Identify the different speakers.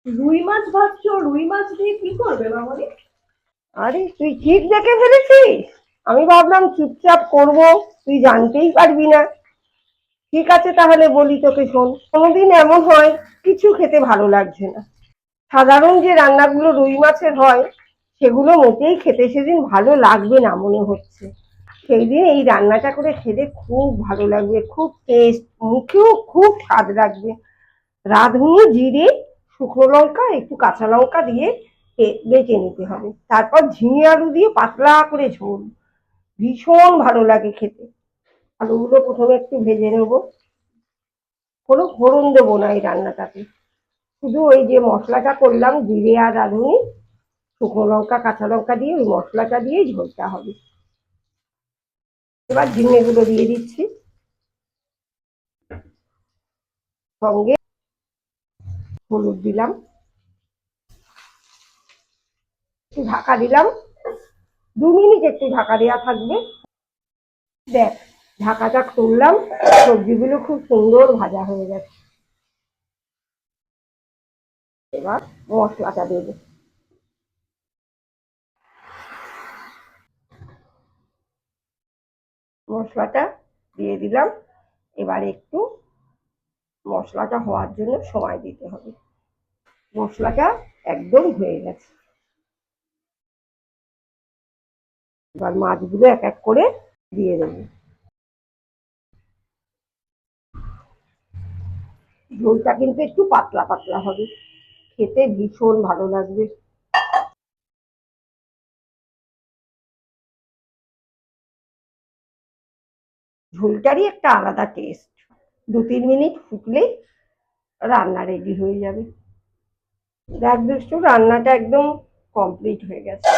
Speaker 1: রুই মাছ ভাবছো? রুই মাছ দিয়ে কি করবে মামনি?
Speaker 2: আরে তুই ঠিক দেখে ফেলেছিস। আমি ভাবলাম চুপচাপ করব, তুই জানতেই পারবি না। ঠিক আছে তাহলে বলি তোকে, শোন। কোনোদিন এমন হয় কিছু খেতে ভালো লাগছে না। সাধারণ যে রান্নাগুলো রুই মাছের হয় সেগুলো মোটেই খেতে সেদিন ভালো লাগবে না মনে হচ্ছে। সেই দিন এই রান্নাটা করে খেতে খুব ভালো লাগবে, খুব টেস্ট, মুখেও খুব স্বাদ লাগবে। রাঁধুনি জিরে, শুকনো লঙ্কা, একটু কাঁচা লঙ্কা দিয়ে বেটে নিতে হবে। তারপর ঝিঙে আলু দিয়ে পাতলা করে ঝোল, ভীষণ ভালো লাগে খেতে। আলুগুলো প্রথমে একটু ভেজে নেবো। কোনো ফোড়ন দেবো না এই রান্নাটাতে, শুধু ওই যে মশলাটা করলাম জিরে আর রাঁধুনি, শুকনো লঙ্কা কাঁচা লঙ্কা দিয়ে ওই মশলাটা দিয়েই ঝোলটা হবে। এবার ঝিঙেগুলো দিয়ে দিচ্ছি, সঙ্গে হলুদ দিলাম, একটু ঢাকা দিলাম। 2 মিনিট একটু ঢাকা দেওয়া থাকবে। দেখ, ঢাকাটা খুললাম, সবজিগুলো খুব সুন্দর ভাজা হয়ে গেছে। এবার মশলাটা দেবো। মশলাটা দিয়ে দিলাম। এবার একটু মশলাটা হওয়ার জন্য সময় দিতে হবে। মশলাটা একদম হয়ে গেছে। এবার মাছগুলো এক এক করে দিয়ে দেবো। ঝোলটা কিন্তু একটু পাতলা পাতলা হবে, খেতে ভীষণ ভালো লাগবে। ঝোলটারই একটা আলাদা টেস্ট। 2-3 মিনিট ফুটলেই রান্না রেডি হয়ে যাবে। দেখ দুষ্টু, রান্নাটা একদম কমপ্লিট হয়ে গেছে।